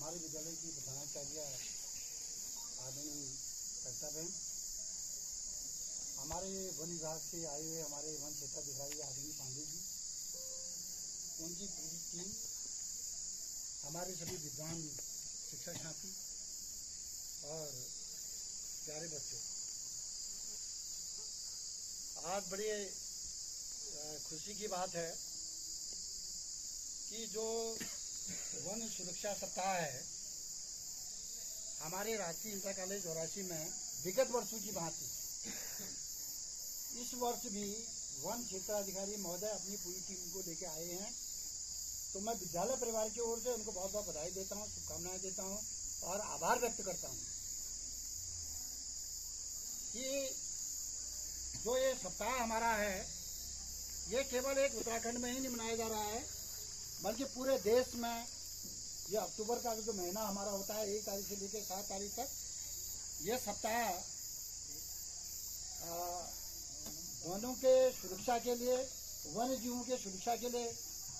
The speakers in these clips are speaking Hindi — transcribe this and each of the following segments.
हमारे विद्यालय की प्रधानाचार्य आदरणीय कर्तव्य हमारे वन विभाग से आए हुए हमारे वन क्षेत्राधिकारी आदरणीय पांडे जी, उनकी पूरी टीम, हमारे सभी विद्वान शिक्षा साथी और प्यारे बच्चों, आज बड़ी खुशी की बात है कि जो वन सुरक्षा सप्ताह है हमारे राष्ट्रीय इंटर कॉलेज औरासी में विगत वर्षों की भांति इस वर्ष भी वन क्षेत्राधिकारी महोदय अपनी पूरी टीम को लेकर आए हैं। तो मैं विद्यालय परिवार की ओर से उनको बहुत बहुत बधाई देता हूँ, शुभकामनाएं देता हूँ और आभार व्यक्त करता हूँ कि जो ये सप्ताह हमारा है ये केवल एक उत्तराखंड में ही नहीं मनाया जा रहा है, बल्कि पूरे देश में ये अक्टूबर का जो महीना हमारा होता है 1 तारीख से लेकर 7 तारीख तक ये सप्ताह वनों के सुरक्षा के लिए, वन्य जीवों के सुरक्षा के लिए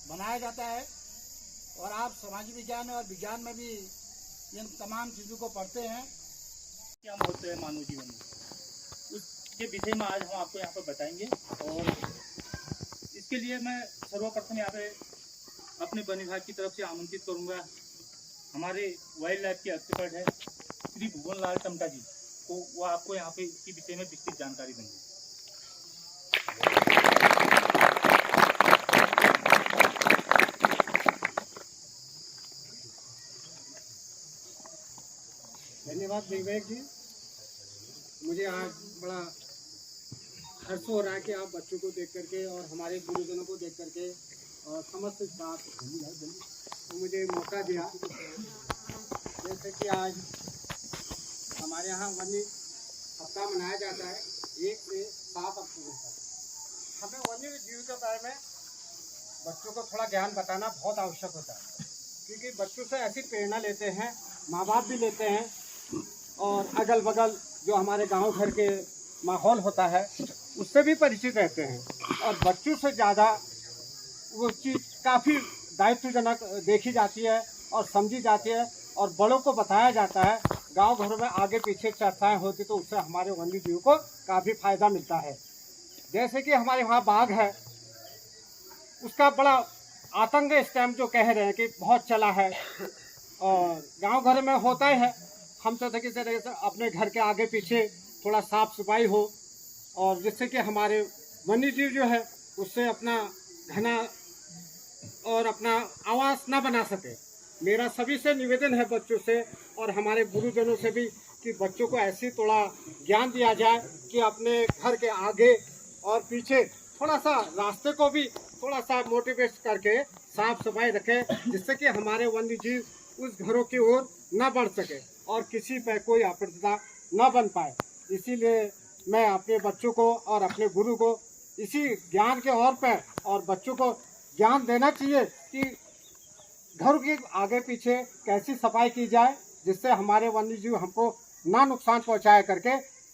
मनाया जाता है। और आप समाज विज्ञान और विज्ञान में भी इन तमाम चीज़ों को पढ़ते हैं। क्या महत्व है मानव जीवन में, उसके विषय में आज हम आपको यहाँ पर बताएंगे। और इसके लिए मैं सर्वप्रथम यहाँ पे अपने वन विभाग की तरफ से आमंत्रित करूँगा हमारे वाइल्ड लाइफ के एक्सपर्ट है श्री भुवन लाल टमटा जी को, वो आपको यहाँ पे इसके विषय में विस्तृत जानकारी देंगे। धन्यवाद विवेक जी। मुझे आज बड़ा हर्ष हो रहा है कि आप बच्चों को देख करके और हमारे गुरुजनों को देख करके और समस्त स्टाफ तो मुझे मौका दिया। जैसे कि आज हमारे यहाँ वन्य सप्ताह मनाया जाता है 1 से 7 अक्टूबर तक। हमें वन्य जीव के बारे में बच्चों को थोड़ा ज्ञान बताना बहुत आवश्यक होता है, क्योंकि बच्चों से ऐसी प्रेरणा लेते हैं, माँ बाप भी लेते हैं और अगल बगल जो हमारे गांव घर के माहौल होता है उससे भी परिचित रहते हैं। और बच्चों से ज़्यादा वो चीज़ काफ़ी दायित्वजनक देखी जाती है और समझी जाती है और बड़ों को बताया जाता है। गांव घरों में आगे पीछे चर्चाएं होती तो उससे हमारे वन्य जीव को काफ़ी फायदा मिलता है। जैसे कि हमारे वहाँ बाघ है, उसका बड़ा आतंक इस टाइम जो कह रहे हैं कि बहुत चला है और गांव घर में होता ही है। हम तो देखिए से अपने घर के आगे पीछे थोड़ा साफ सफाई हो और जिससे कि हमारे वन्य जीव जो है उससे अपना घना और अपना आवास ना बना सके। मेरा सभी से निवेदन है बच्चों से और हमारे गुरुजनों से भी कि बच्चों को ऐसी थोड़ा ज्ञान दिया जाए कि अपने घर के आगे और पीछे थोड़ा सा रास्ते को भी थोड़ा सा मोटिवेट करके साफ सफाई रखें, जिससे कि हमारे वन्य जीव उस घरों की ओर न बढ़ सके और किसी पर कोई आपदा न बन पाए। इसीलिए मैं अपने बच्चों को और अपने गुरु को इसी ज्ञान के ओर पर और बच्चों को ज्ञान देना चाहिए कि घर के आगे पीछे कैसी सफाई की जाए जिससे हमारे वन्य जीव हमको ना नुकसान पहुंचाया करके।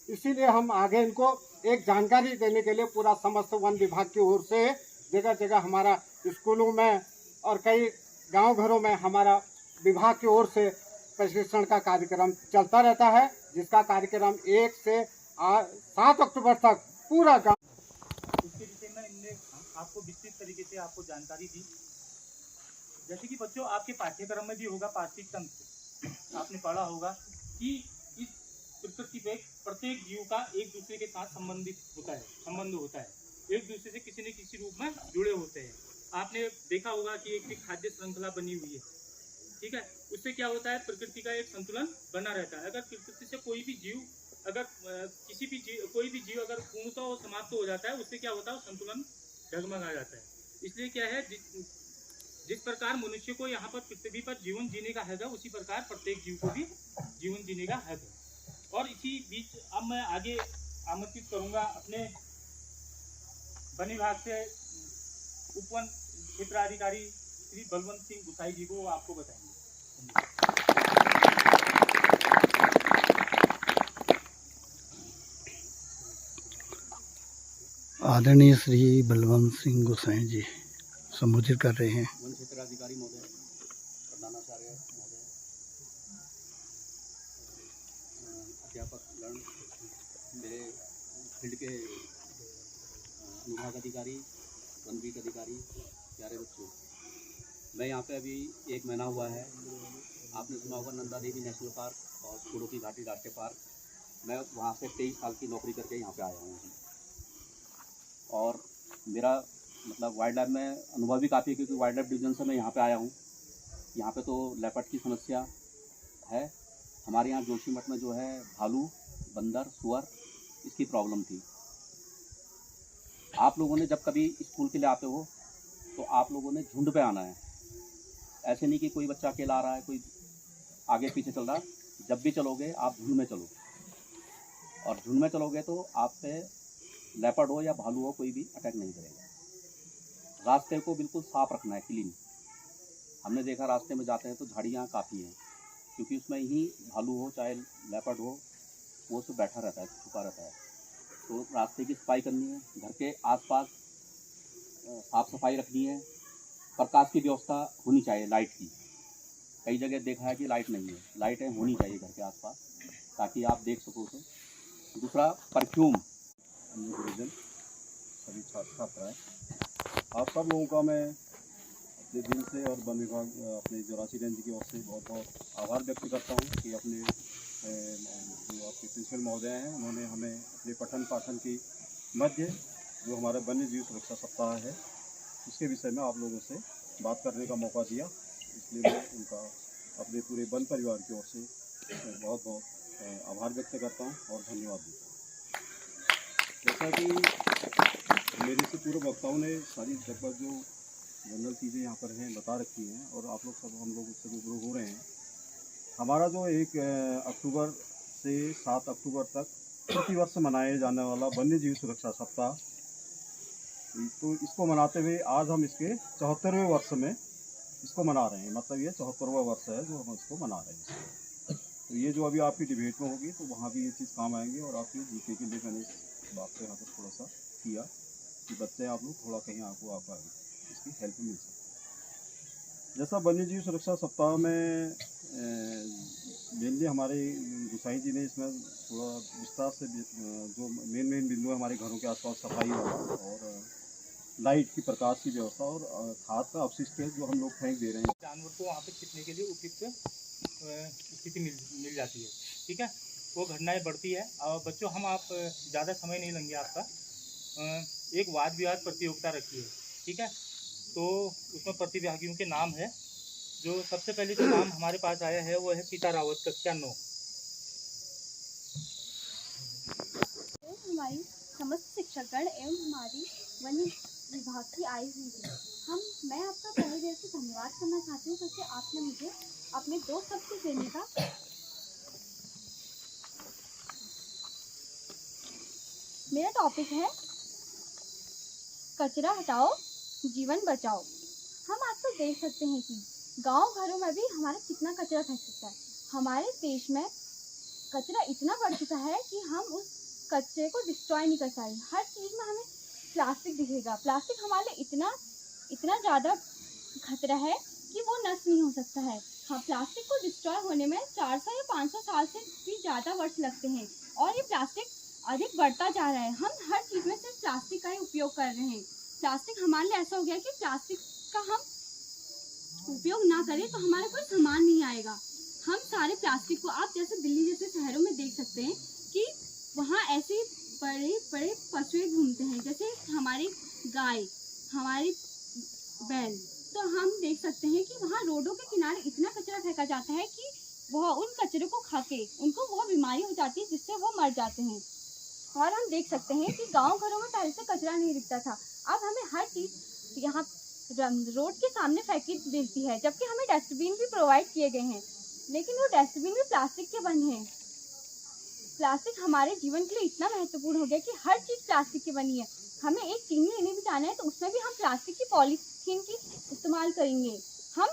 इसीलिए हम आगे इनको एक जानकारी देने के लिए पूरा समस्त वन विभाग की ओर से जगह जगह हमारा स्कूलों में और कई गांव घरों में हमारा विभाग की ओर से प्रशिक्षण का कार्यक्रम चलता रहता है, जिसका कार्यक्रम 1 से 7 अक्टूबर तक पूरा गांव। इसके विषय में इनने आपको विस्तृत तरीके से आपको जानकारी दी। जैसे कि बच्चों आपके पाठ्यक्रम में भी होगा, पाठ्यक्रम तंत्र आपने पढ़ा होगा कि इस प्रकृति पे प्रत्येक जीव का एक दूसरे के साथ संबंध होता है, एक दूसरे से किसी न किसी रूप में जुड़े होते हैं। आपने देखा होगा कि एक खाद्य श्रृंखला बनी हुई है, ठीक है। उससे क्या होता है, प्रकृति का एक संतुलन बना रहता है। अगर प्रकृति से कोई भी जीव अगर कोई भी जीव अगर पूर्णतः समाप्त हो जाता है, उससे क्या होता है, संतुलन डगमगा जाता है। इसलिए क्या है, जिस प्रकार मनुष्य को यहाँ पर पृथ्वी पर जीवन जीने का हक है, उसी प्रकार प्रत्येक जीव को भी जीवन जीने का हक है। और इसी बीच अब मैं आगे आमंत्रित करूंगा अपने वन विभाग से उपवन क्षेत्राधिकारी श्री बलवंत सिंह गुसाई जी को, वो आपको बताएंगे। आदरणीय श्री बलवंत सिंह गोसाई जी संबोधित कर रहे हैं। वन क्षेत्राधिकारी महोदय, प्रधानाचार्य महोदय, अध्यापकगण, मेरे फील्ड के अनुभाग अधिकारी, वनवीक अधिकारी, प्यारे बच्चों, मैं यहाँ पे अभी 1 महीना हुआ है। आपने सुना होगा नंदा देवी नेशनल पार्क और फूलों की घाटी राष्ट्रीय पार्क, मैं वहाँ से 23 साल की नौकरी करके यहाँ पे आया हूँ। और मेरा मतलब वाइल्ड लाइफ में अनुभव भी काफ़ी है, क्योंकि वाइल्ड लाइफ डिवीज़न से मैं यहाँ पे आया हूँ। यहाँ पे तो लेपर्ड की समस्या है। हमारे यहाँ जोशीमठ में जो है भालू, बंदर, सुअर, इसकी प्रॉब्लम थी। आप लोगों ने जब कभी स्कूल के लिए आते हो तो आप लोगों ने झुंड पे आना है। ऐसे नहीं कि कोई बच्चा अकेला आ रहा है, कोई आगे पीछे चल रहा है। जब भी चलोगे आप झुंड में चलो, और झुंड में चलोगे तो आप पे लेपर्ड हो या भालू हो, कोई भी अटैक नहीं करेगा। रास्ते को बिल्कुल साफ रखना है, क्लीन। हमने देखा रास्ते में जाते हैं तो झाड़ियाँ काफ़ी हैं, क्योंकि उसमें ही भालू हो चाहे लेपर्ड हो, वो तो बैठा रहता है, छुपा रहता है। तो रास्ते की सफाई करनी है, घर के आसपास साफ़ सफाई रखनी है। प्रकाश की व्यवस्था होनी चाहिए, लाइट की। कई जगह देखा है कि लाइट नहीं है, लाइटें होनी चाहिए घर के आसपास, ताकि आप देख सको। तो दूसरा, परफ्यूम। अन्य गुरुजन, सभी छात्र छात्राएँ, आप सब लोगों का मैं अपने दिल से और वन विभाग अपने जो रांची रेंज की ओर से बहुत बहुत आभार व्यक्त करता हूँ कि अपने जो आपके प्रिंसिपल महोदय हैं, उन्होंने हमें अपने पठन पाठन की मध्य जो हमारा वन्य जीव सुरक्षा सप्ताह है, उसके विषय में आप लोगों से बात करने का मौका दिया। इसलिए मैं उनका अपने पूरे वन परिवार की ओर से बहुत बहुत आभार व्यक्त करता हूँ और धन्यवाद देता हूँ। जैसा कि मेरे से पूर्व वक्ताओं ने सारी लगभग जो जनरल चीज़ें यहाँ पर हैं बता रखी हैं, और आप लोग सब हम लोग उससे रूबरू हो रहे हैं। हमारा जो 1 अक्टूबर से 7 अक्टूबर तक प्रतिवर्ष मनाए जाने वाला वन्य जीव सुरक्षा सप्ताह, तो इसको मनाते हुए आज हम इसके 74वें वर्ष में इसको मना रहे हैं। मतलब ये 74वां वर्ष है जो हम इसको मना रहे हैं। तो ये जो अभी आपकी डिबेट में होगी तो वहाँ भी ये चीज़ काम आएंगे, और आपकी जीके के लिए मैंने इस बात को यहाँ पर थोड़ा सा किया कि बच्चे आप लोग थोड़ा कहीं आपको आप इसकी हेल्प मिल सकती है। जैसा वन्य जीव सुरक्षा सप्ताह में मेनली हमारे गुसाई जी ने इसमें थोड़ा विस्तार से जो मेन बिंदु है हमारे घरों के आसपास सफाई वाला, और लाइट की, प्रकाश की व्यवस्था, और खाद का अपशिष्ट जो हम लोग फेंक दे रहे हैं। जानवर को वहाँ पे छिपने के लिए उपयुक्त स्थिति मिल जाती है। ठीक है, वो घटनाएं बढ़ती है। और बच्चों, हम आप ज़्यादा समय नहीं लेंगे आपका। एक वाद विवाद प्रतियोगिता रखी है, ठीक है। तो उसमें प्रतिभागियों के नाम है। जो सबसे पहले जो नाम हमारे पास आया है वो है पिता रावत, कक्षा 9। हमारी समस्त शिक्षकगण एवं हमारी वन्य विभाग की आई हुई थी। मैं आपका पहले देर से धन्यवाद करना चाहती हूँ, क्योंकि आपने मुझे अपने 2 शब्द देने का। मेरा टॉपिक है कचरा हटाओ, जीवन बचाओ। हम आजकल देख सकते हैं कि गांव घरों में भी हमारा कितना कचरा फेंक सकता है। हमारे देश में कचरा इतना बढ़ चुका है कि हम उस कचरे को डिस्ट्रॉय नहीं कर पाए। हर चीज़ में हमें प्लास्टिक दिखेगा। प्लास्टिक हमारे लिए इतना ज़्यादा खतरा है कि वो नष्ट नहीं हो सकता है। हाँ, प्लास्टिक को डिस्ट्रॉय होने में 400 या 500 साल से भी ज़्यादा वर्ष लगते हैं, और ये प्लास्टिक अधिक बढ़ता जा रहा है। हम हर चीज़ में सिर्फ प्लास्टिक का ही उपयोग कर रहे हैं। प्लास्टिक हमारे लिए ऐसा हो गया कि प्लास्टिक का हम उपयोग ना करें तो हमारा कोई सामान नहीं आएगा। हम सारे प्लास्टिक को, आप जैसे दिल्ली जैसे शहरों में देख सकते हैं कि वहाँ ऐसे बड़े बड़े पशुएं घूमते हैं, जैसे हमारी गाय, हमारी बैल। तो हम देख सकते हैं कि वहाँ रोडों के किनारे इतना कचरा फेंका जाता है कि वह उन कचरे को खा के उनको वो बीमारी हो जाती है जिससे वो मर जाते हैं। और हम देख सकते हैं कि गांव घरों में पहले से कचरा नहीं दिखता था, अब हमें हर चीज़ यहाँ रोड के सामने फेंकी देती है, जबकि हमें डस्टबिन भी प्रोवाइड किए गए हैं, लेकिन वो डस्टबिन भी प्लास्टिक के बने हैं। प्लास्टिक हमारे जीवन के लिए इतना महत्वपूर्ण हो गया कि हर चीज़ प्लास्टिक की बनी है। हमें एक चीनी लेने भी जाना है तो उसमें भी हम प्लास्टिक की पॉलीथीन की इस्तेमाल करेंगे। हम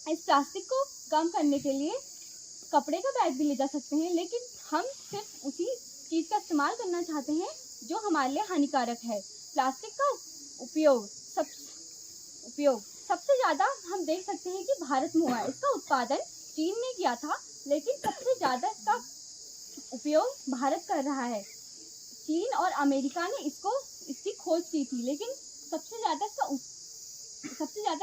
इस प्लास्टिक को कम करने के लिए कपड़े का बैग भी ले जा सकते हैं, लेकिन हम सिर्फ उसी चीज़ का इस्तेमाल करना चाहते हैं जो हमारे लिए हानिकारक है। प्लास्टिक का उपयोग सबसे ज़्यादा हम देख सकते हैं कि भारत में हुआ है। इसका उत्पादन चीन ने किया था, लेकिन सबसे ज़्यादा इसका उपयोग भारत कर रहा है। चीन और अमेरिका ने इसकी खोज की थी, लेकिन सबसे ज़्यादा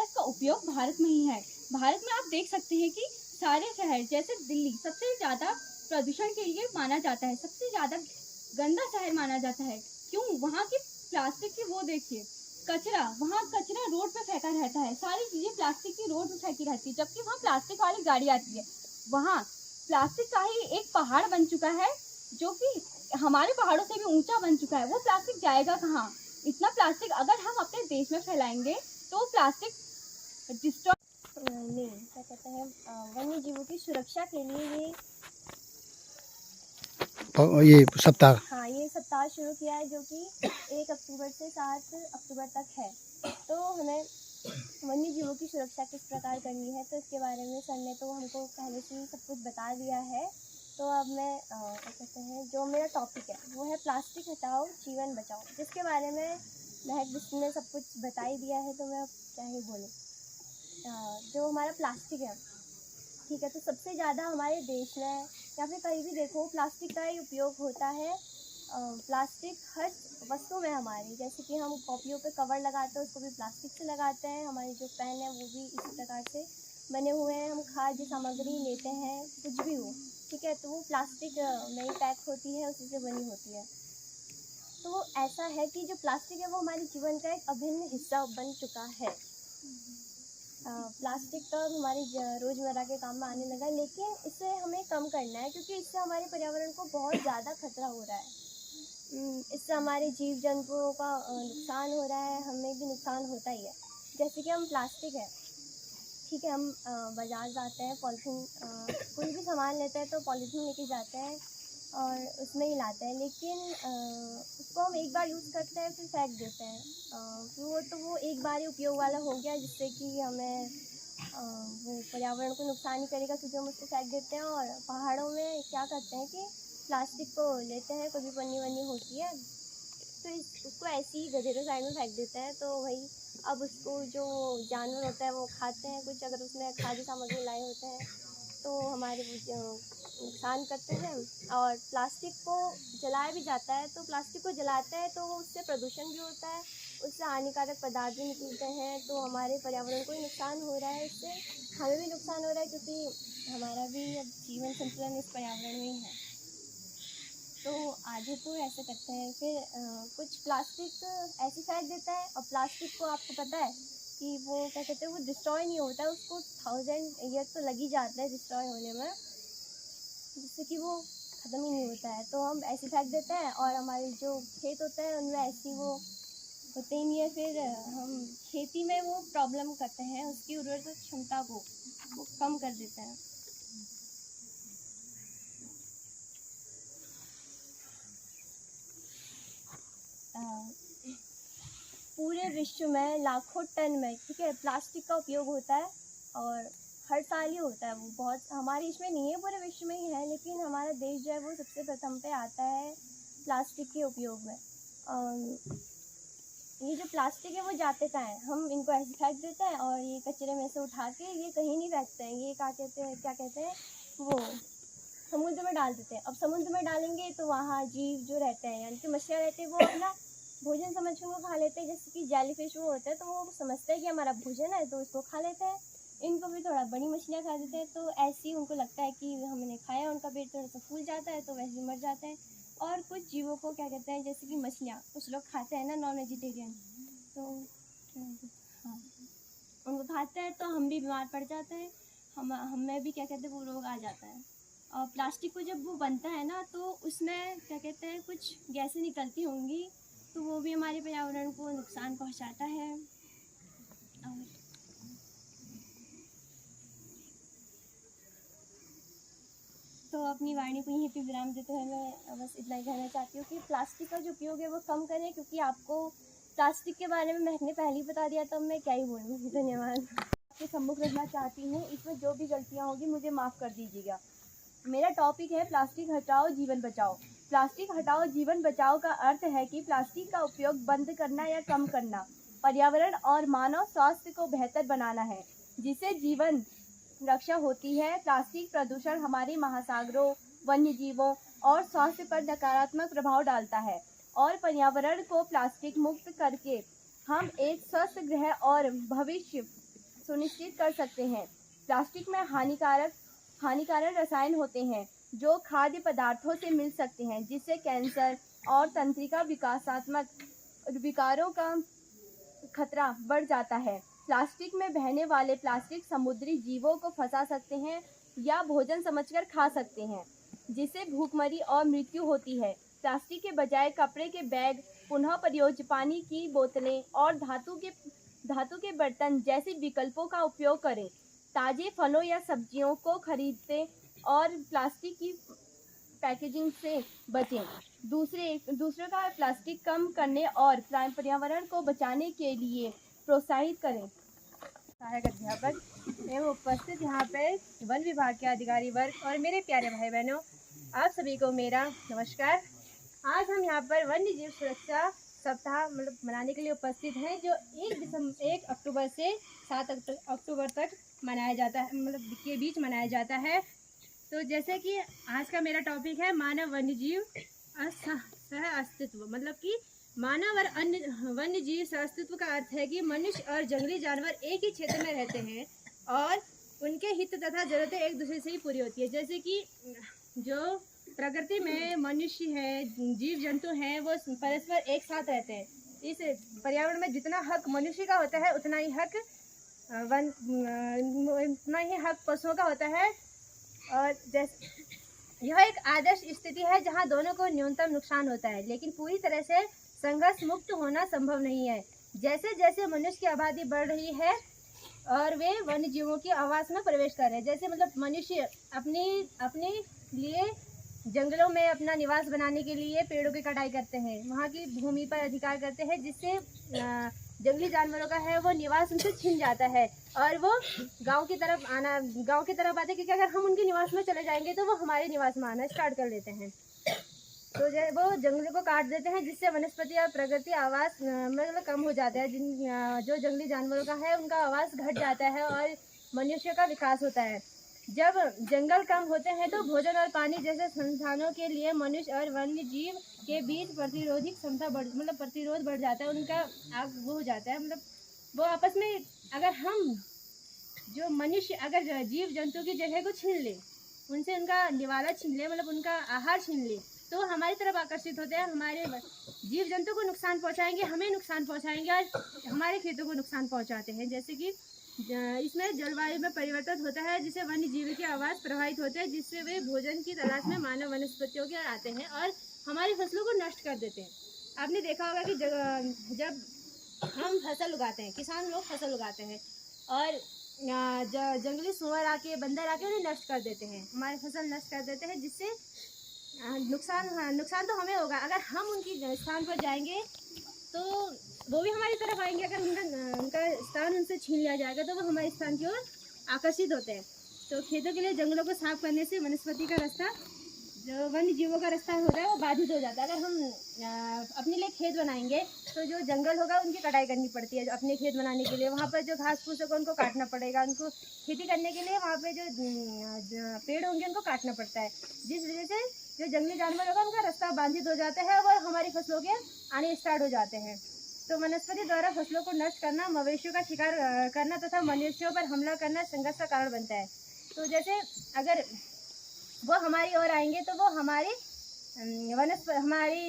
इसका उपयोग भारत में ही है। भारत में आप देख सकते हैं कि सारे शहर जैसे दिल्ली सबसे ज़्यादा प्रदूषण के लिए माना जाता है, सबसे ज़्यादा गंदा शहर माना जाता है। क्यों? वहाँ की प्लास्टिक की वो देखिए कचरा, वहाँ कचरा रोड पे फेंका रहता है, सारी चीज़ें प्लास्टिक की रोड पे फेंकी रहती है, जबकि वहाँ प्लास्टिक वाली गाड़ी आती है। वहाँ प्लास्टिक का ही एक पहाड़ बन चुका है जो कि हमारे पहाड़ों से भी ऊंचा बन चुका है। वो प्लास्टिक जाएगा कहाँ? इतना प्लास्टिक अगर हम अपने देश में फैलाएंगे तो प्लास्टिक डिस्ट्रॉय नहीं क्या कहते हैं, वन्य जीवों की सुरक्षा के लिए ये सप्ताह हाँ ये सप्ताह शुरू किया है, जो कि 1 अक्टूबर से 7 अक्टूबर तक है। तो हमें वन्य जीवों की सुरक्षा किस प्रकार करनी है, तो इसके बारे में सर ने तो हमको पहले से ही सब कुछ बता दिया है। तो अब मैं क्या कहते हैं, जो मेरा टॉपिक है वो है प्लास्टिक हटाओ जीवन बचाओ, जिसके बारे में महक बिस्मिल ने सब कुछ बता ही दिया है, तो मैं अब क्या ही बोलूँ। जो हमारा प्लास्टिक है, ठीक है, तो सबसे ज़्यादा हमारे देश में या फिर कहीं भी देखो प्लास्टिक का ही उपयोग होता है। प्लास्टिक हर वस्तु में हमारी, जैसे कि हम कॉपियों पे कवर लगाते हैं उसको भी प्लास्टिक से लगाते हैं, हमारी जो पेन है वो भी इसी प्रकार से बने हुए हैं, हम खाद्य सामग्री लेते हैं कुछ भी हो, ठीक है, तो वो प्लास्टिक में ही पैक होती है, उसी से बनी होती है। तो ऐसा है कि जो प्लास्टिक है वो हमारे जीवन का एक अभिन्न हिस्सा बन चुका है। प्लास्टिक तो हमारी रोज़मर्रा के काम में आने लगा, लेकिन इसे हमें कम करना है, क्योंकि इससे हमारे पर्यावरण को बहुत ज़्यादा खतरा हो रहा है। इससे हमारे जीव जंतुओं का नुकसान हो रहा है, हमें भी नुकसान होता ही है। जैसे कि हम प्लास्टिक है, ठीक है, हम बाज़ार जाते हैं, पॉलीथीन कोई भी सामान लेते हैं तो पॉलीथीन लेके जाते हैं और उसमें ही लाते हैं, लेकिन उसको हम एक बार यूज़ करते हैं फिर फेंक देते हैं। वो एक बार ही उपयोग वाला हो गया, जिससे कि हमें वो पर्यावरण को नुकसान ही करेगा, क्योंकि हम उसको फेंक देते हैं। और पहाड़ों में क्या करते हैं कि प्लास्टिक को लेते हैं, कोई भी पन्नी वन्नी होती है तो उसको ऐसे ही गधे के साइड में फेंक देते हैं। तो वही अब उसको जो जानवर होता है वो खाते हैं, कुछ अगर उसमें खाद्य सामग्री लाए होते हैं तो हमारे नुकसान करते हैं। और प्लास्टिक को जलाया भी जाता है, तो प्लास्टिक को जलाते हैं तो उससे प्रदूषण भी होता है, उससे हानिकारक पदार्थ भी निकलते हैं, तो हमारे पर्यावरण को ही नुकसान हो रहा है, उससे हमें भी नुकसान हो रहा है, क्योंकि हमारा भी अब जीवन संतुलन इस पर्यावरण में ही है। तो आधे तो ऐसे करते हैं, फिर कुछ प्लास्टिक ऐसे फेंक देता है। और प्लास्टिक को आपको पता है कि वो क्या कहते हैं, वो डिस्ट्रॉय नहीं होता है, उसको 1000 ईयर तो लग ही जाता है डिस्ट्रॉय होने में, जिससे कि वो ख़त्म ही नहीं होता है। तो हम ऐसे फेंक देते हैं और हमारे जो खेत होते हैं उनमें ऐसी वो होते ही नहीं है, फिर हम खेती में वो प्रॉब्लम करते हैं, उसकी उर्वरक क्षमता को वो कम कर देते हैं। पूरे विश्व में लाखों टन में, ठीक है, प्लास्टिक का उपयोग होता है और हर साल ही होता है। वो बहुत हमारे इसमें नहीं है, पूरे विश्व में ही है, लेकिन हमारा देश जो है वो सबसे प्रथम पे आता है प्लास्टिक के उपयोग में। ये जो प्लास्टिक है वो जाते कहाँ है, हम इनको ऐसे फेंक देते हैं और ये कचरे में से उठा के ये कहीं नहीं फेंकते हैं, ये क्या कहते हैं वो समुद्र में डाल देते हैं। अब समुद्र में डालेंगे तो वहाँ जीव जो रहते हैं, यानी कि मछलियाँ रहते हैं, वो अपना भोजन समझ के उनको खा लेते हैं। जैसे कि जेलीफिश वो होता है, तो वो समझते हैं कि हमारा भोजन है तो इसको खा लेते हैं। इनको भी थोड़ा बड़ी मछलियाँ खा देते हैं, तो ऐसे ही उनको लगता है कि हमने खाया, उनका पेट थोड़ा सा फूल जाता है तो वैसे ही मर जाते हैं। और कुछ जीवों को क्या कहते हैं, जैसे कि मछलियाँ कुछ लोग खाते हैं ना, नॉन वेजिटेरियन, तो हाँ उनको खाते हैं तो हम भी बीमार पड़ जाते हैं, हमें भी क्या कहते हैं वो रोग आ जाता है। और प्लास्टिक को जब वो बनता है ना तो उसमें क्या कहते हैं कुछ गैसें निकलती होंगी, तो वो भी हमारे पर्यावरण को नुकसान पहुंचाता है। और तो अपनी वाणी को यहीं पे विराम देते हुए मैं बस इतना ही कहना चाहती हूँ कि प्लास्टिक का जो उपयोग है वो कम करें, क्योंकि आपको प्लास्टिक के बारे में मैंने पहले ही बता दिया, तो मैं क्या ही बोलूँ। धन्यवाद। आपके सम्मुख रखना चाहती हूँ, इसमें जो भी गलतियाँ होगी मुझे माफ़ कर दीजिएगा। मेरा टॉपिक है प्लास्टिक हटाओ जीवन बचाओ। प्लास्टिक हटाओ जीवन बचाओ का अर्थ है कि प्लास्टिक का उपयोग बंद करना या कम करना, पर्यावरण और मानव स्वास्थ्य को बेहतर बनाना है, जिससे जीवन रक्षा होती है। प्लास्टिक प्रदूषण हमारे महासागरों, वन्य जीवों और स्वास्थ्य पर नकारात्मक प्रभाव डालता है और पर्यावरण को प्लास्टिक मुक्त करके हम एक स्वस्थ ग्रह और भविष्य सुनिश्चित कर सकते हैं। प्लास्टिक में हानिकारक रसायन होते हैं जो खाद्य पदार्थों से मिल सकते हैं, जिससे कैंसर और तंत्रिका विकासात्मक विकारों का खतरा बढ़ जाता है। प्लास्टिक में बहने वाले प्लास्टिक समुद्री जीवों को फंसा सकते हैं या भोजन समझकर खा सकते हैं, जिससे भूखमरी और मृत्यु होती है। प्लास्टिक के बजाय कपड़े के बैग, पुनः प्रयोज्य पानी की बोतलें और धातु के बर्तन जैसे विकल्पों का उपयोग करें। ताजे फलों या सब्जियों को खरीदते और प्लास्टिक की पैकेजिंग से बचें। दूसरे का प्लास्टिक कम करने और पर्यावरण को बचाने के लिए प्रोत्साहित करें। सहायक अध्यापक एवं उपस्थित यहाँ पे वन विभाग के अधिकारी वर्ग और मेरे प्यारे भाई बहनों, आप सभी को मेरा नमस्कार। आज हम यहाँ पर वन्य जीव सुरक्षा सप्ताह मनाने के लिए उपस्थित हैं, जो 1 अक्टूबर से 7 अक्टूबर तक मनाया जाता है, के बीच मनाया जाता है। तो जैसे कि आज का मेरा टॉपिक है मानव वन्य जीव सह अस्तित्व, मतलब कि मानव और अन्य वन्य जीव सह अस्तित्व का अर्थ है कि मनुष्य और जंगली जानवर एक ही क्षेत्र में रहते हैं और उनके हित तथा जरूरतें एक दूसरे से ही पूरी होती है। जैसे कि जो प्रकृति में मनुष्य है, जीव जंतु हैं, वो परस्पर एक साथ रहते हैं। इस पर्यावरण में जितना हक मनुष्य का होता है उतना ही हक पशुओं का होता है। और जैसे यह एक आदर्श स्थिति है जहां दोनों को न्यूनतम नुकसान होता है, लेकिन पूरी तरह से संघर्ष मुक्त होना संभव नहीं है। जैसे जैसे मनुष्य की आबादी बढ़ रही है और वे वन्य जीवों की आवास में प्रवेश कर रहे हैं, जैसे मतलब मनुष्य अपने लिए जंगलों में अपना निवास बनाने के लिए पेड़ों की कटाई करते हैं, वहाँ की भूमि पर अधिकार करते हैं, जिससे जंगली जानवरों का है वो निवास उनसे छिन जाता है और वो गांव की तरफ आते हैं, क्योंकि अगर हम उनके निवास में चले जाएंगे तो वो हमारे निवास में आना स्टार्ट कर लेते हैं। तो वो जंगलों को काट देते हैं, जिससे वनस्पति और प्रकृति आवास मतलब कम हो जाता है। जो जंगली जानवरों का है उनका आवास घट जाता है और मनुष्य का विकास होता है। जब जंगल कम होते हैं तो भोजन और पानी जैसे संसाधनों के लिए मनुष्य और वन्य जीव के बीच प्रतिरोधी क्षमता प्रतिरोध बढ़ जाता है, उनका वो हो जाता है, मतलब वो आपस में अगर हम जो मनुष्य अगर जीव जंतु की जगह को छीन ले, उनसे उनका निवाला छीन ले, मतलब उनका आहार छीन ले, तो हमारी तरफ आकर्षित होते हैं। हमारे जीव जंतु को नुकसान पहुंचाएंगे, हमें नुकसान पहुंचाएंगे और हमारे खेतों को नुकसान पहुंचाते हैं। जैसे कि इसमें जलवायु में परिवर्तन होता है, जिससे वन्य जीव के आवास प्रभावित होते हैं, जिससे वे भोजन की तलाश में मानव वनस्पतियों के आते हैं और हमारी फसलों को नष्ट कर देते हैं। आपने देखा होगा कि जब हम फसल उगाते हैं, किसान लोग फसल उगाते हैं और जंगली सुअर आके, बंदर आके उन्हें नष्ट कर देते हैं, हमारी फसल नष्ट कर देते हैं, जिससे नुकसान तो हमें होगा। अगर हम उनकी स्थान पर जाएंगे तो वो भी हमारी तरफ आएंगे। अगर उनका स्थान उनसे छीन लिया जाएगा तो वो हमारे स्थान की ओर आकर्षित होते हैं। तो खेतों के लिए जंगलों को साफ करने से वनस्पति का रास्ता, जो वन्य जीवों का रास्ता होता है, वो बाधित हो जाता है। अगर हम अपने लिए खेत बनाएंगे तो जो जंगल होगा उनकी कटाई करनी पड़ती है अपने खेत बनाने के लिए। वहाँ पर जो घास फूस होगा उनको काटना पड़ेगा, उनको खेती करने के लिए वहाँ पे जो पेड़ होंगे उनको काटना पड़ता है, जिस वजह से जो जंगली जानवर होगा उनका रास्ता बाधित हो जाता है और हमारी फसलों के आने स्टार्ट हो जाते हैं। तो वनस्पति द्वारा फसलों को नष्ट करना, मवेशियों का शिकार करना तथा मनुष्यों पर हमला करना संघर्ष का कारण बनता है। तो जैसे अगर वो हमारी ओर आएंगे तो वो हमारी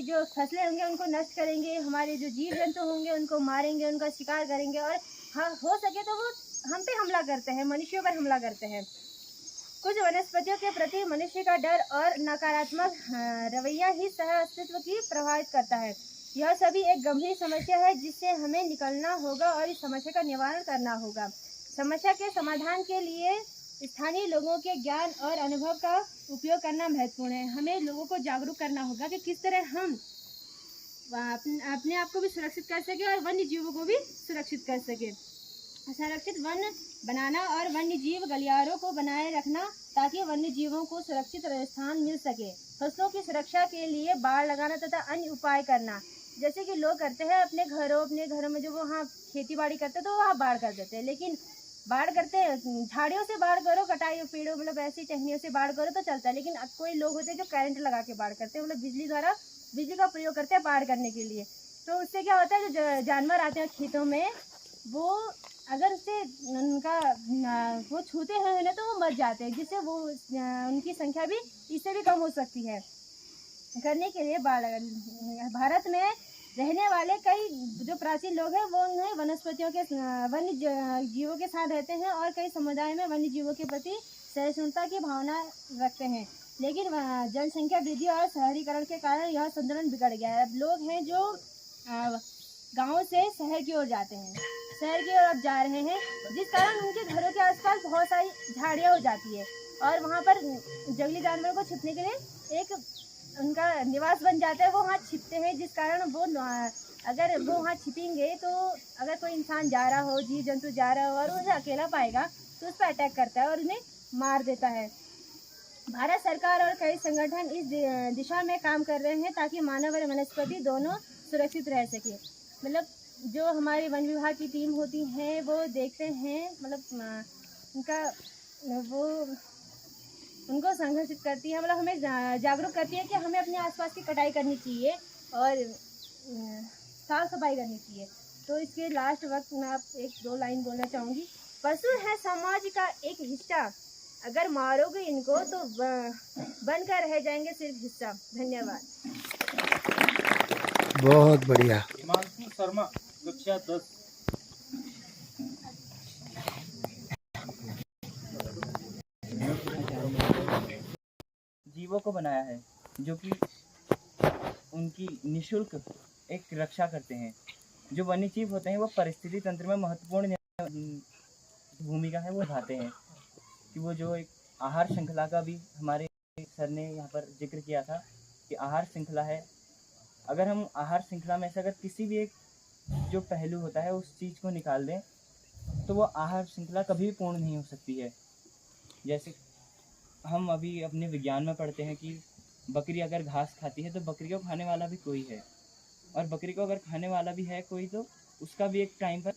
जो फसलें होंगे उनको नष्ट करेंगे, हमारे जो जीव जंतु होंगे उनको मारेंगे, उनका शिकार करेंगे और हो सके तो वो हम पे हमला करते हैं, मनुष्यों पर हमला करते हैं। कुछ वनस्पतियों के प्रति मनुष्य का डर और नकारात्मक रवैया ही सह अस्तित्व की प्रभावित करता है। यह सभी एक गंभीर समस्या है जिससे हमें निकलना होगा और इस समस्या का निवारण करना होगा। समस्या के समाधान के लिए स्थानीय लोगों के ज्ञान और अनुभव का उपयोग करना महत्वपूर्ण है। हमें लोगों को जागरूक करना होगा कि किस तरह हम अपने आप को भी सुरक्षित कर सके और वन्य जीवों को भी सुरक्षित कर सके। संरक्षित वन बनाना और वन्य जीव गलियारों को बनाए रखना ताकि वन्य जीवों को सुरक्षित स्थान मिल सके। फसलों की सुरक्षा के लिए बाड़ लगाना तथा अन्य उपाय करना, जैसे कि लोग करते हैं अपने घरों में जो वहाँ खेती बाड़ी करते हैं तो वहाँ बाढ़ कर देते हैं, लेकिन बाढ़ करते हैं, झाड़ियों से बाढ़ करो, कटाई पेड़ों मतलब ऐसी टहनियों से बाढ़ करो तो चलता है, लेकिन अब कोई लोग होते हैं जो करंट लगा के बाढ़ करते हैं, मतलब बिजली का प्रयोग करते हैं बाढ़ करने के लिए। तो उससे क्या होता है, जो जानवर आते हैं खेतों में, वो अगर उससे उनका वो छूते हैं उन्हें तो वो मर जाते हैं, जिससे वो उनकी संख्या भी इससे भी कम हो सकती है। करने के लिए भारत में रहने वाले कई जो प्राचीन लोग हैं वो उन्हें वनस्पतियों के वन्य जीवों के साथ रहते हैं और कई समुदाय में वन्य जीवों के प्रति सहिष्णुता की भावना रखते हैं, लेकिन जनसंख्या वृद्धि और शहरीकरण के कारण यह संतुलन बिगड़ गया है। अब लोग हैं जो गाँव से शहर की ओर जाते हैं, शहर की ओर जा रहे हैं, जिस कारण उनके घरों के आसपास बहुत सारी झाड़ियाँ हो जाती है और वहाँ पर जंगली जानवरों को छिपने के लिए एक उनका निवास बन जाता है, वो वहाँ छिपते हैं, जिस कारण वो अगर वो वहाँ छिपेंगे तो अगर कोई इंसान जा रहा हो, जीव जंतु जा रहा हो और उसे अकेला पाएगा तो उस पर अटैक करता है और उन्हें मार देता है। भारत सरकार और कई संगठन इस दिशा में काम कर रहे हैं ताकि मानव और वनस्पति दोनों सुरक्षित रह सके। मतलब जो हमारी वन विभाग की टीम होती है वो देखते हैं, मतलब उनको संघर्षित करती है, मतलब हमें जागरूक करती है कि हमें अपने आसपास की कटाई करनी चाहिए और साफ सफाई करनी चाहिए। तो इसके लास्ट वक्त मैं आप 1-2 लाइन बोलना चाहूँगी। पशु है समाज का एक हिस्सा, अगर मारोगे इनको तो बनकर रह जाएंगे सिर्फ हिस्सा। धन्यवाद। बहुत बढ़िया। हिमांशु शर्मा, कक्षा 10। जीवों को बनाया है जो कि उनकी निःशुल्क एक रक्षा करते हैं। जो वन्य जीव होते हैं वो परिस्थिति तंत्र में महत्वपूर्ण भूमिका है वो निभाते हैं, कि वो जो एक आहार श्रृंखला का भी हमारे सर ने यहाँ पर जिक्र किया था कि आहार श्रृंखला है। अगर हम आहार श्रृंखला में से अगर किसी भी एक जो पहलू होता है उस चीज़ को निकाल दें तो वो आहार श्रृंखला कभी भी पूर्ण नहीं हो सकती है। जैसे हम अभी अपने विज्ञान में पढ़ते हैं कि बकरी अगर घास खाती है तो बकरी को खाने वाला भी कोई है, और बकरी को अगर खाने वाला भी है कोई तो उसका भी एक टाइम पर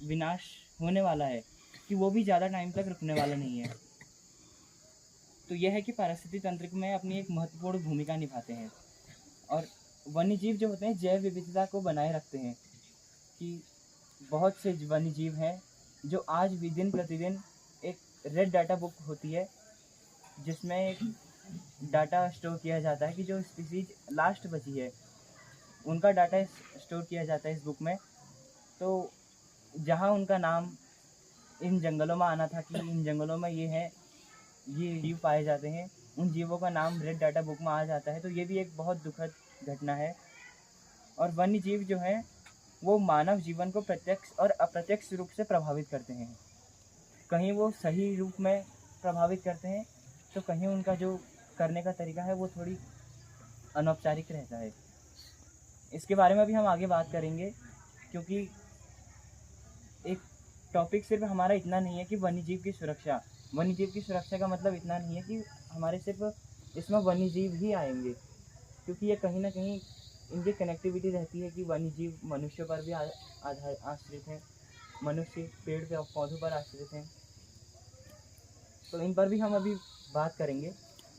विनाश होने वाला है, कि वो भी ज़्यादा टाइम तक रुकने वाला नहीं है। तो यह है कि पारिस्थितिक तंत्र में अपनी एक महत्वपूर्ण भूमिका निभाते हैं। और वन्य जीव जो होते हैं जैव विविधता को बनाए रखते हैं, कि बहुत से वन्य जीव हैं जो आज भी दिन प्रतिदिन एक रेड डाटा बुक होती है जिसमें एक डाटा स्टोर किया जाता है कि जो स्पीसीज लास्ट बची है उनका डाटा स्टोर किया जाता है इस बुक में। तो जहाँ उनका नाम इन जंगलों में आना था कि इन जंगलों में ये जीव पाए जाते हैं, उन जीवों का नाम रेड डाटा बुक में आ जाता है। तो ये भी एक बहुत दुखद घटना है। और वन्य जीव जो हैं वो मानव जीवन को प्रत्यक्ष और अप्रत्यक्ष रूप से प्रभावित करते हैं। कहीं वो सही रूप में प्रभावित करते हैं तो कहीं उनका जो करने का तरीका है वो थोड़ी अनौपचारिक रहता है। इसके बारे में भी हम आगे बात करेंगे, क्योंकि एक टॉपिक सिर्फ हमारा इतना नहीं है कि वन्यजीव की सुरक्षा। वन्यजीव की सुरक्षा का मतलब इतना नहीं है कि हमारे सिर्फ इसमें वन्यजीव ही आएंगे, क्योंकि ये कहीं ना कहीं इनकी कनेक्टिविटी रहती है कि वन्यजीव मनुष्यों पर भी आश्रित हैं, मनुष्य पेड़ के पौधों पर आश्रित हैं। तो इन पर भी हम अभी बात करेंगे।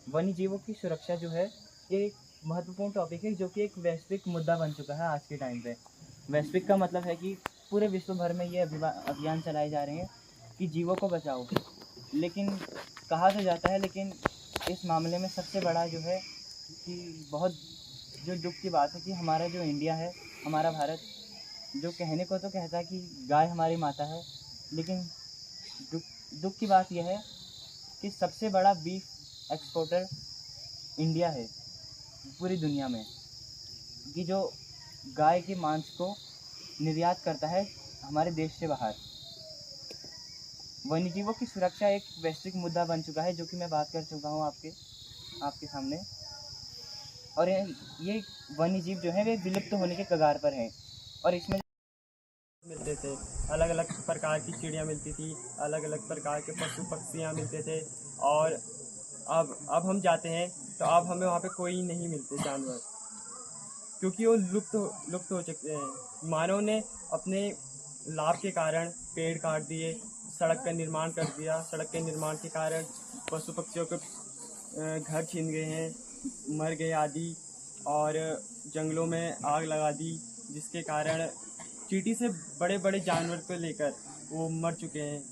वन्यजीवों की सुरक्षा जो है ये एक महत्वपूर्ण टॉपिक है जो कि एक वैश्विक मुद्दा बन चुका है आज के टाइम पे। वैश्विक का मतलब है कि पूरे विश्व भर में ये अभियान चलाए जा रहे हैं कि जीवों को बचाओ। लेकिन कहा तो जाता है, लेकिन इस मामले में सबसे बड़ा जो है कि बहुत जो दुख की बात है कि हमारा जो इंडिया है, हमारा भारत, जो कहने को तो कहता है कि गाय हमारी माता है, लेकिन दुख की बात यह है कि सबसे बड़ा बीफ एक्सपोर्टर इंडिया है पूरी दुनिया में, कि जो गाय के मांस को निर्यात करता है हमारे देश से बाहर। वन्यजीवों की सुरक्षा एक वैश्विक मुद्दा बन चुका है, जो कि मैं बात कर चुका हूँ आपके सामने। और ये वन्यजीव जो है वे विलुप्त होने के कगार पर हैं। और इसमें मिलते थे, अलग अलग प्रकार की चिड़िया मिलती थी, अलग अलग प्रकार के पशु पक्षियाँ मिलते थे। और अब हम जाते हैं तो अब हमें वहाँ पे कोई नहीं मिलते जानवर, क्योंकि वो लुप्त हो चुके हैं। मानव ने अपने लाभ के कारण पेड़ काट दिए, सड़क का निर्माण कर दिया। सड़क के निर्माण के कारण पशु पक्षियों के घर छीन गए हैं, मर गए आदि, और जंगलों में आग लगा दी, जिसके कारण चींटी से बड़े बड़े जानवर को लेकर वो मर चुके हैं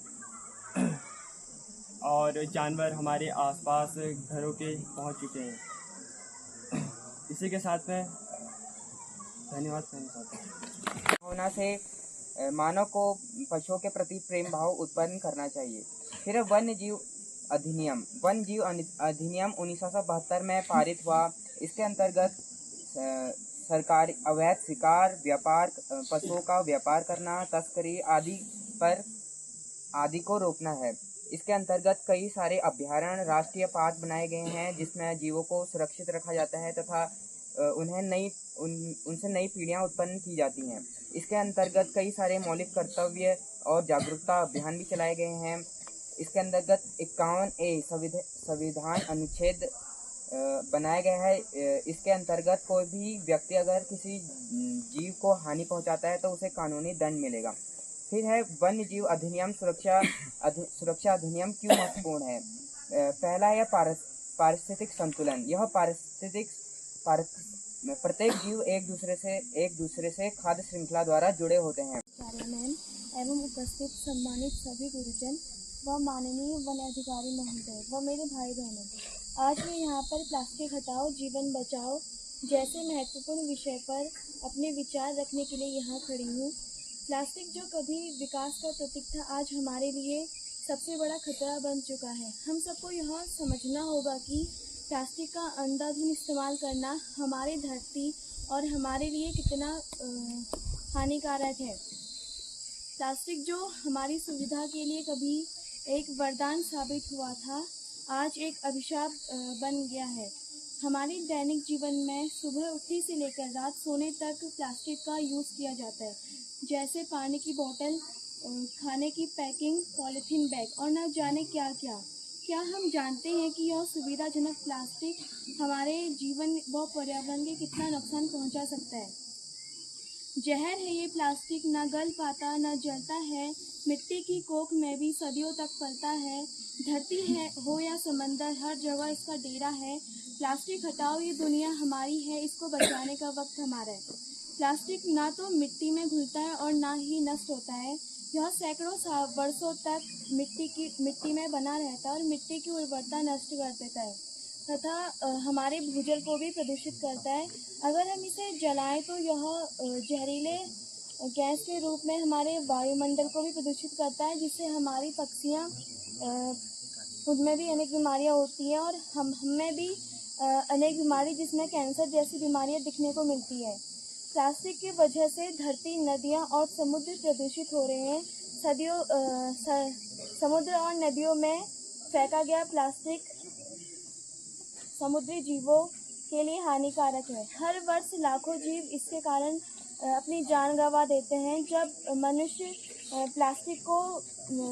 और जानवर हमारे आसपास घरों के पहुंच चुके हैं। इसी के साथ में धन्यवाद कहना चाहता हूँ। होना से मानव को पशुओं के प्रति प्रेम भाव उत्पन्न करना चाहिए। फिर वन्य जीव अधिनियम 1972 में पारित हुआ। इसके अंतर्गत सरकार अवैध शिकार, व्यापार, पशुओं का व्यापार करना, तस्करी आदि को रोकना है। इसके अंतर्गत कई सारे अभयारण्य, राष्ट्रीय पार्क बनाए गए हैं, जिसमें जीवों को सुरक्षित रखा जाता है तथा उनसे नई पीढ़ियां उत्पन्न की जाती हैं। इसके अंतर्गत कई सारे मौलिक कर्तव्य और जागरूकता अभियान भी चलाए गए हैं। इसके अंतर्गत 51A संविधान अनुच्छेद बनाया गया है। इसके अंतर्गत कोई भी व्यक्ति अगर किसी जीव को हानि पहुंचाता है तो उसे कानूनी दंड मिलेगा। फिर है वन्य जीव अधिनियम सुरक्षा अधिनियम क्यों महत्वपूर्ण है। पहला है पारिस्थितिक संतुलन। यह प्रत्येक जीव एक दूसरे से खाद्य श्रृंखला द्वारा जुड़े होते हैं। चेयरमैन एवं उपस्थित सम्मानित सभी गुरुजन व माननीय वन अधिकारी महोदय व मेरे भाई बहनों, आज मैं यहाँ पर प्लास्टिक हटाओ जीवन बचाओ जैसे महत्वपूर्ण विषय पर अपने विचार रखने के लिए यहाँ खड़ी हूँ। प्लास्टिक जो कभी विकास का प्रतीक था, आज हमारे लिए सबसे बड़ा खतरा बन चुका है। हम सबको यह समझना होगा कि प्लास्टिक का अंधाधुंध इस्तेमाल करना हमारी धरती और हमारे लिए कितना हानिकारक है। प्लास्टिक जो हमारी सुविधा के लिए कभी एक वरदान साबित हुआ था, आज एक अभिशाप बन गया है। हमारे दैनिक जीवन में सुबह उठने से लेकर रात सोने तक प्लास्टिक का यूज़ किया जाता है, जैसे पानी की बोतल, खाने की पैकिंग, पॉलीथीन बैग और न जाने क्या क्या। क्या हम जानते हैं कि यह सुविधाजनक प्लास्टिक हमारे जीवन व पर्यावरण के कितना नुकसान पहुंचा सकता है। जहर है ये प्लास्टिक, न गल पाता न जलता है, मिट्टी की कोख में भी सदियों तक पलता है। धरती है हो या समंदर, हर जगह इसका डेरा है। प्लास्टिक हटाओ, ये दुनिया हमारी है, इसको बचाने का वक्त हमारा है। प्लास्टिक ना तो मिट्टी में घुलता है और ना ही नष्ट होता है। यह सैकड़ों वर्षों तक मिट्टी में बना रहता है और मिट्टी की उर्वरता नष्ट कर देता है तथा हमारे भूजल को भी प्रदूषित करता है। अगर हम इसे जलाएं तो यह जहरीले गैस के रूप में हमारे वायुमंडल को भी प्रदूषित करता है, जिससे हमारी पक्षियाँ उनमें भी अनेक बीमारियाँ होती हैं और हमें भी अनेक बीमारी जिसमें कैंसर जैसी बीमारियाँ दिखने को मिलती है। प्लास्टिक की वजह से धरती, नदियाँ और समुद्र प्रदूषित हो रहे हैं। समुद्र और नदियों में फेंका गया प्लास्टिक समुद्री जीवों के लिए हानिकारक है। हर वर्ष लाखों जीव इसके कारण अपनी जान गंवा देते हैं। जब मनुष्य प्लास्टिक को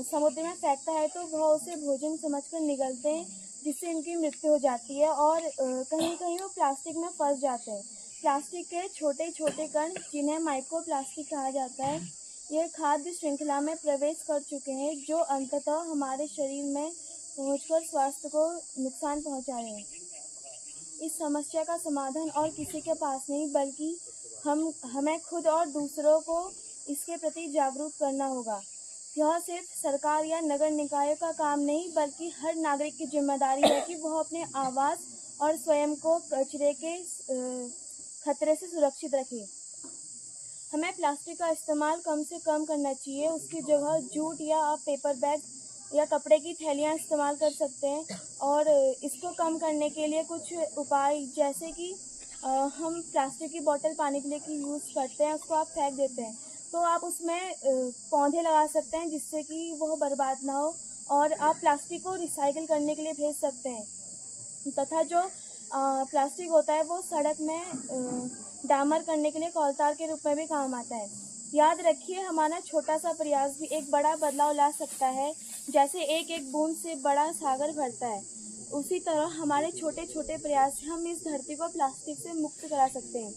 समुद्र में फेंकता है तो वह उसे भोजन समझकर निगलते हैं, जिससे इनकी मृत्यु हो जाती है और कहीं कहीं वो प्लास्टिक में फंस जाते हैं। प्लास्टिक के छोटे छोटे कण, जिन्हें माइक्रो प्लास्टिक कहा जाता है, ये खाद्य श्रृंखला में प्रवेश कर चुके हैं, जो अंततः हमारे शरीर में पहुंचकर स्वास्थ्य को नुकसान पहुंचा रहे हैं। इस समस्या का समाधान और किसी के पास नहीं, बल्कि हमें खुद और दूसरों को इसके प्रति जागरूक करना होगा। यह सिर्फ सरकार या नगर निकायों का काम नहीं, बल्कि हर नागरिक की जिम्मेदारी है कि वह अपने आवास और स्वयं को कचरे के खतरे से सुरक्षित रखे। हमें प्लास्टिक का इस्तेमाल कम से कम करना चाहिए। उसकी जगह जूट या आप पेपर बैग या कपड़े की थैलियाँ इस्तेमाल कर सकते हैं। और इसको कम करने के लिए कुछ उपाय, जैसे कि हम प्लास्टिक की बोतल पानी पीने की यूज़ करते हैं, उसको आप फेंक देते हैं, तो आप उसमें पौधे लगा सकते हैं जिससे कि वह बर्बाद ना हो। और आप प्लास्टिक को रिसाइकिल करने के लिए भेज सकते हैं। तथा जो प्लास्टिक होता है वो सड़क में डामर करने के लिए कोलतार के रूप में भी काम आता है। याद रखिए, हमारा छोटा सा प्रयास भी एक बड़ा बदलाव ला सकता है। जैसे एक एक बूंद से बड़ा सागर भरता है, उसी तरह हमारे छोटे छोटे प्रयास से हम इस धरती को प्लास्टिक से मुक्त करा सकते हैं।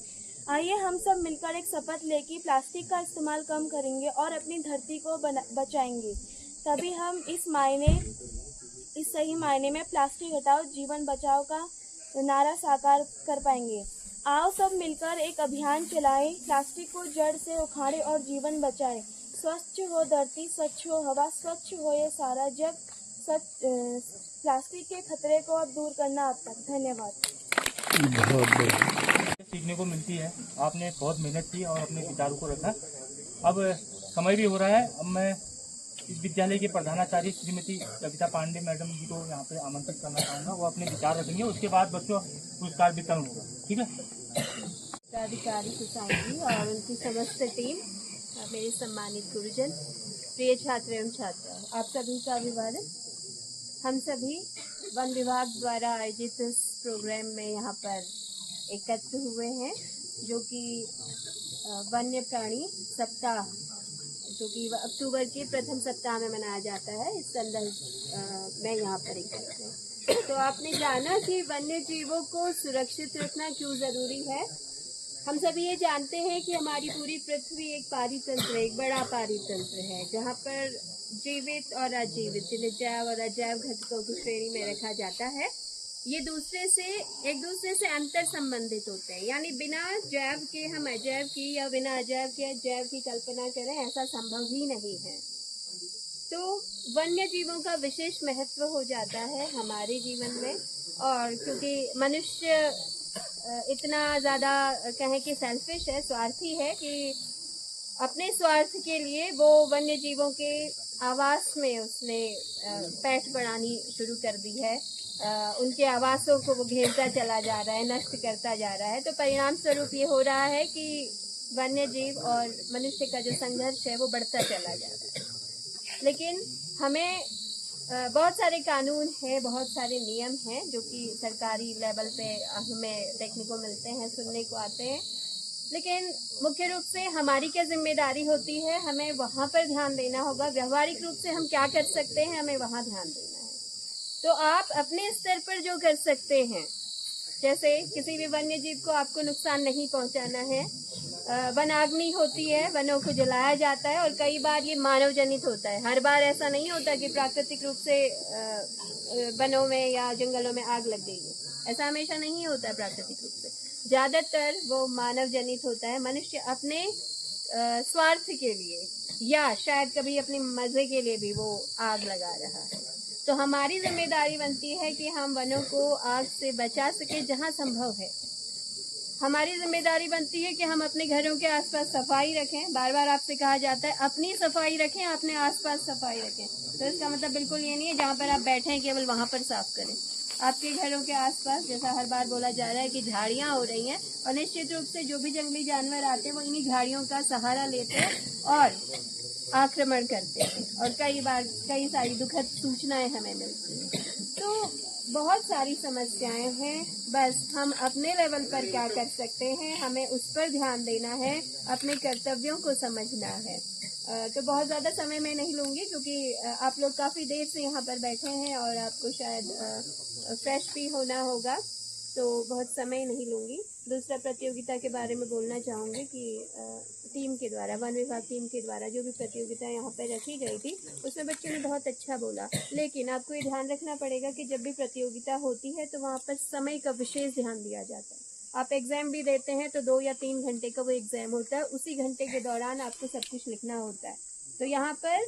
आइए हम सब मिलकर एक शपथ लें कि प्लास्टिक का इस्तेमाल कम करेंगे और अपनी धरती को बचाएंगे, तभी हम इस सही मायने में प्लास्टिक हटाओ जीवन बचाओ का नारा साकार कर पाएंगे। आओ सब मिलकर एक अभियान चलाएं, प्लास्टिक को जड़ से उखाड़े और जीवन बचाएं। स्वच्छ हो धरती, स्वच्छ हो हवा, स्वच्छ हो ये सारा जग। प्लास्टिक के खतरे को अब दूर करना आप तक। धन्यवाद। सीखने को मिलती है। आपने बहुत मेहनत की और अपने विचारों को रखा। अब समय भी हो रहा है। अब मैं इस विद्यालय के प्रधानाचार्य श्रीमती कविता पांडे मैडम जी को यहाँ पे आमंत्रित करना चाहूँगा। वो अपने विचार रखेंगे, उसके बाद बच्चों पुरस्कार वितरण होगा। ठीक है। अधिकारी सोसाइटी और उनकी समस्त टीम, मेरे सम्मानित गुरुजन, प्रिय छात्र एवं छात्रा, आप सभी का अभिवादन। हम सभी वन विभाग द्वारा आयोजित इस प्रोग्राम में यहाँ पर एकत्र हुए हैं, जो कि वन्य प्राणी सप्ताह, जो कि अक्टूबर के प्रथम सप्ताह में मनाया जाता है, इस संदर्भ में यहाँ पर एकत्र हैं। तो आपने जाना कि वन्य जीवों को सुरक्षित रखना क्यों ज़रूरी है। हम सभी ये जानते हैं कि हमारी पूरी पृथ्वी एक पारितंत्र, एक बड़ा पारितंत्र है, जहाँ पर जीवित और अजीवित, जिन्हें जैव और अजैव घटकों की श्रेणी में रखा जाता है, ये एक दूसरे से अंतर संबंधित होते हैं। यानी बिना जैव के हम अजैव की या बिना अजैव के जैव की कल्पना करें, ऐसा संभव ही नहीं है। तो वन्य जीवों का विशेष महत्व हो जाता है हमारे जीवन में, और क्योंकि मनुष्य इतना ज़्यादा कहें कि सेल्फिश है, स्वार्थी है, कि अपने स्वार्थ के लिए वो वन्य जीवों के आवास में उसने पैठ बढ़ानी शुरू कर दी है। उनके आवासों को वो घेरता चला जा रहा है, नष्ट करता जा रहा है। तो परिणाम स्वरूप ये हो रहा है कि वन्य जीव और मनुष्य का जो संघर्ष है वो बढ़ता चला जा रहा है। लेकिन हमें बहुत सारे कानून हैं, बहुत सारे नियम हैं, जो कि सरकारी लेवल पे हमें देखने को मिलते हैं, सुनने को आते हैं। लेकिन मुख्य रूप से हमारी क्या जिम्मेदारी होती है, हमें वहाँ पर ध्यान देना होगा। व्यवहारिक रूप से हम क्या कर सकते हैं, हमें वहाँ ध्यान देना है। तो आप अपने स्तर पर जो कर सकते हैं, जैसे किसी भी वन्य जीव को आपको नुकसान नहीं पहुंचाना है। वनाग्नि होती है, वनों को जलाया जाता है, और कई बार ये मानव जनित होता है। हर बार ऐसा नहीं होता कि प्राकृतिक रूप से वनों में या जंगलों में आग लग गई है, ऐसा हमेशा नहीं होता है प्राकृतिक रूप से। ज़्यादातर वो मानव जनित होता है। मनुष्य अपने स्वार्थ के लिए या शायद कभी अपने मज़े के लिए भी वो आग लगा रहा है। तो हमारी जिम्मेदारी बनती है कि हम वनों को आग से बचा सके जहाँ संभव है। हमारी जिम्मेदारी बनती है कि हम अपने घरों के आसपास सफाई रखें। बार बार आपसे कहा जाता है अपनी सफाई रखें, अपने आसपास सफाई रखें। तो इसका मतलब बिल्कुल ये नहीं है जहाँ पर आप बैठे हैं केवल वहाँ पर साफ करें। आपके घरों के आसपास, जैसा हर बार बोला जा रहा है कि झाड़ियाँ हो रही हैं, और निश्चित रूप से जो भी जंगली जानवर आते हैं वो इन्हीं झाड़ियों का सहारा लेते हैं और आक्रमण करते हैं, और कई सारी दुखद सूचनाएं हमें मिलती हैं। तो बहुत सारी समस्याएं हैं, बस हम अपने लेवल पर क्या कर सकते हैं, हमें उस पर ध्यान देना है, अपने कर्तव्यों को समझना है। तो बहुत ज़्यादा समय मैं नहीं लूँगी, क्योंकि आप लोग काफ़ी देर से यहाँ पर बैठे हैं और आपको शायद फ्रेश भी होना होगा, तो बहुत समय नहीं लूँगी। दूसरा, प्रतियोगिता के बारे में बोलना चाहूँगी कि टीम के द्वारा, वन विभाग टीम के द्वारा जो भी प्रतियोगिता यहाँ पर रखी गई थी, उसमें बच्चों ने बहुत अच्छा बोला। लेकिन आपको ये ध्यान रखना पड़ेगा कि जब भी प्रतियोगिता होती है तो वहाँ पर समय का विशेष ध्यान दिया जाता है। आप एग्ज़ाम भी देते हैं तो 2 या 3 घंटे का वो एग्ज़ाम होता है, उसी घंटे के दौरान आपको सब कुछ लिखना होता है। तो यहाँ पर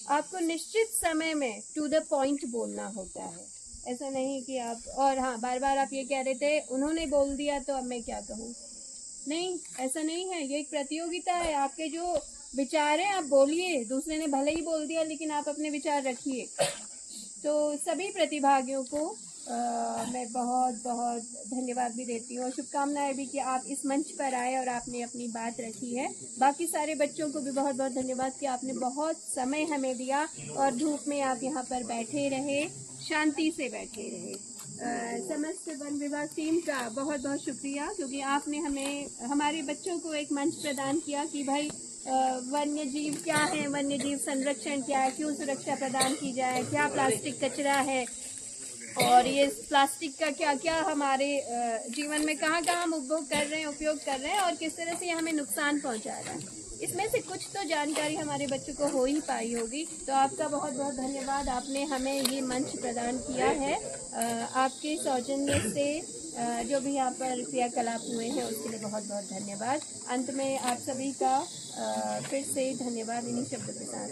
आपको निश्चित समय में टू द पॉइंट बोलना होता है, ऐसा नहीं कि आप, और हाँ, बार बार आप ये कह रहे थे उन्होंने बोल दिया तो अब मैं क्या कहूँ। नहीं, ऐसा नहीं है। ये एक प्रतियोगिता है। आपके जो विचार हैं आप बोलिए, दूसरे ने भले ही बोल दिया लेकिन आप अपने विचार रखिए। तो सभी प्रतिभागियों को मैं बहुत बहुत धन्यवाद भी देती हूँ, और शुभकामनाएं भी कि आप इस मंच पर आए और आपने अपनी बात रखी है। बाकी सारे बच्चों को भी बहुत बहुत धन्यवाद कि आपने बहुत समय हमें दिया और धूप में आप यहाँ पर बैठे रहे, शांति से बैठे रहे। समस्त वन विभाग टीम का बहुत बहुत शुक्रिया, क्योंकि आपने हमारे बच्चों को एक मंच प्रदान किया कि भाई वन्य जीव क्या है, वन्य जीव संरक्षण क्या है, क्यों सुरक्षा प्रदान की जाए, क्या प्लास्टिक कचरा है, और ये प्लास्टिक का क्या क्या हमारे जीवन में कहाँ हम उपयोग कर रहे हैं और किस तरह से ये हमें नुकसान पहुंचा रहा है। इसमें से कुछ तो जानकारी हमारे बच्चों को हो ही पाई होगी। तो आपका बहुत बहुत धन्यवाद, आपने हमें ये मंच प्रदान किया है। आपके सौजन्य से जो भी यहाँ पर क्रियाकलाप हुए हैं उसके लिए बहुत बहुत धन्यवाद। अंत में आप सभी का फिर से धन्यवाद इन्हीं शब्दों के साथ।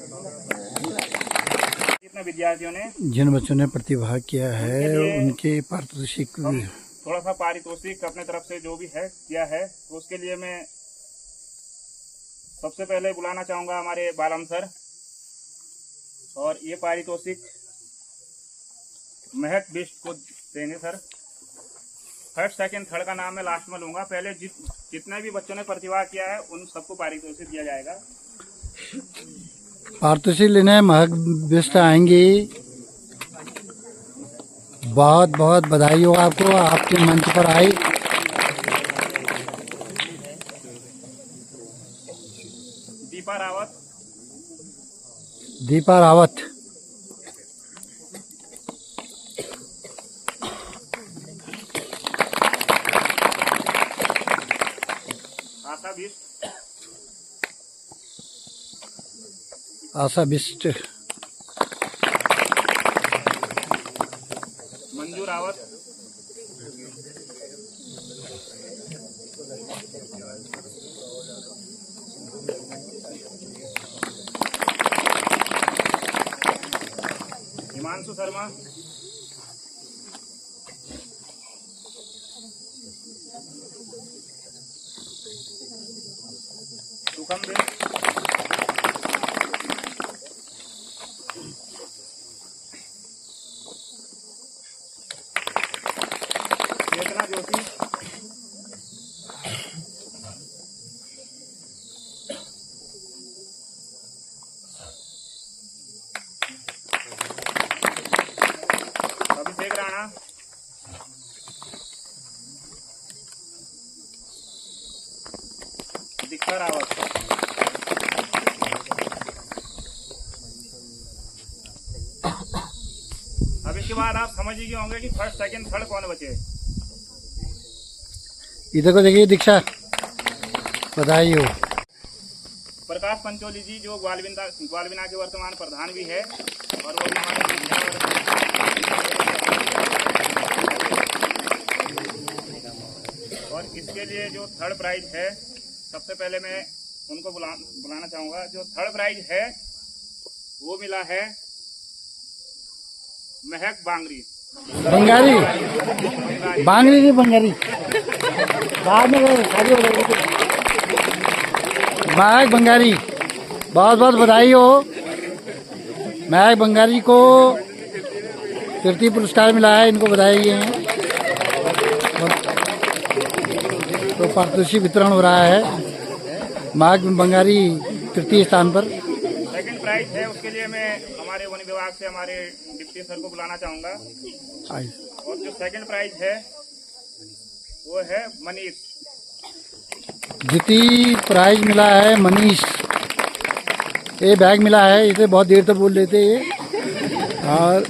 जितने विद्यार्थियों ने, जिन बच्चों ने प्रतिभाग किया है उनके पारितोषिक थोड़ा सा पारितोषिक अपने तरफ से जो भी है किया है, तो उसके लिए मैं सबसे पहले बुलाना चाहूंगा हमारे बालम सर। और ये पारितोषिक महक बिष्ट को देंगे सर। फर्स्ट सेकंड थर्ड का नाम मैं लास्ट में लूंगा। पहले जितने भी बच्चों ने प्रतिभाग किया है उन सबको पारितोषिक दिया जाएगा। पारितोषिक लेने महक बिष्ट आएंगी। बहुत बहुत बधाई हो आपको, आपके मंच पर आई। दीपा रावत। दीपा रावत। आशा बिष्ट। आशा बिष्ट। मंजू रावत। हिमांशु शर्मा। सुखम बिष्ट। चेतना जोशी। अभिषेक राणा। दीक्षा रावत। अब इसके बाद आप समझ ही गए होंगे कि फर्स्ट सेकंड थर्ड कौन बचे। इधर को देखिए दीक्षा, बधाई हो। प्रकाश पंचोली जी जो ग्वालबिना के वर्तमान प्रधान भी है और वो हमारे और इसके लिए जो थर्ड प्राइज है, सबसे पहले मैं उनको बुलाना चाहूंगा। जो थर्ड प्राइज है वो मिला है महक बांगरी। बंगारी, बांगरी नहीं बंगारी, बाद में महक बंगारी। बहुत बहुत बधाई हो। महक बंगारी को तृतीय पुरस्कार मिला है, इनको बधाई है। तो पारितोषिक वितरण हो रहा है। महक बंगारी तृतीय स्थान पर। सेकंड प्राइज है, उसके लिए मैं हमारे वन विभाग से हमारे डिप्टी सर को बुलाना चाहूंगा। और जो सेकंड प्राइज है वो है मनीष। द्वितीय प्राइज मिला है मनीष। ये बैग मिला है, इसे बहुत देर तक बोल लेते ये। और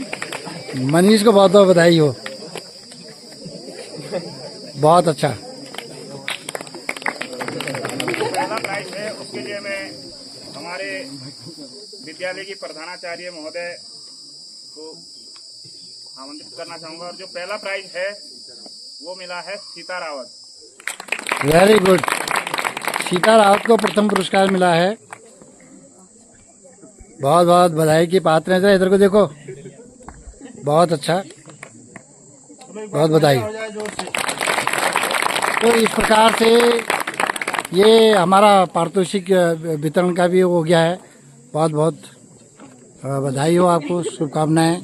मनीष को बहुत बहुत बधाई हो, बहुत अच्छा। पहला प्राइज है, उसके लिए मैं हमारे विद्यालय की प्रधानाचार्य महोदय को आमंत्रित करना चाहूंगा। और जो पहला प्राइज है वो मिला है सीता रावत। Very good. सीता रावत को प्रथम पुरस्कार मिला है। बहुत बहुत बधाई की पात्र हैं। इधर को देखो, बहुत अच्छा, बहुत बधाई। तो इस प्रकार से ये हमारा पारितोषिक वितरण का भी हो गया है। बहुत बहुत बधाई हो आपको, शुभकामनाएं।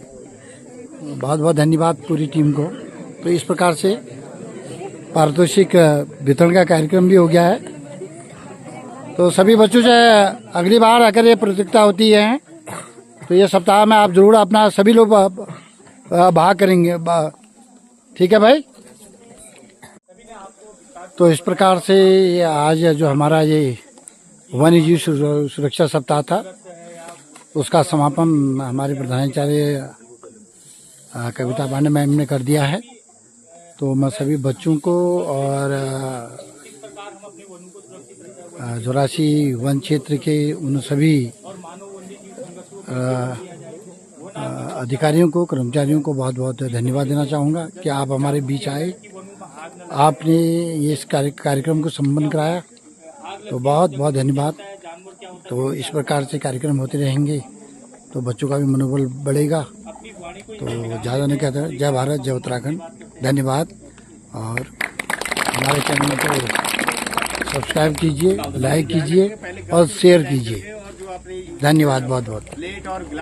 बहुत बहुत धन्यवाद पूरी टीम को। तो इस प्रकार से पारितोषिक वितरण का कार्यक्रम भी हो गया है। तो सभी बच्चों से अगली बार अगर ये प्रतियोगिता होती है तो ये सप्ताह में आप जरूर अपना सभी लोग भाग करेंगे। ठीक है भाई। तो इस प्रकार से ये आज जो हमारा ये वन्य जीव सुरक्षा सप्ताह था उसका समापन हमारे प्रधानाचार्य कविता पांडे मैम ने कर दिया है। तो मैं सभी बच्चों को और जोरासी वन क्षेत्र के उन सभी अधिकारियों को, कर्मचारियों को बहुत बहुत धन्यवाद देना चाहूँगा कि आप हमारे बीच आए, आपने ये इस कार्यक्रम को संपन्न कराया, तो बहुत बहुत धन्यवाद। तो इस प्रकार से कार्यक्रम होते रहेंगे तो बच्चों का भी मनोबल बढ़ेगा। तो ज़्यादा नहीं कहता, जय भारत, जय उत्तराखंड, धन्यवाद। और हमारे चैनल को सब्सक्राइब कीजिए, लाइक कीजिए और शेयर कीजिए। धन्यवाद बहुत बहुत।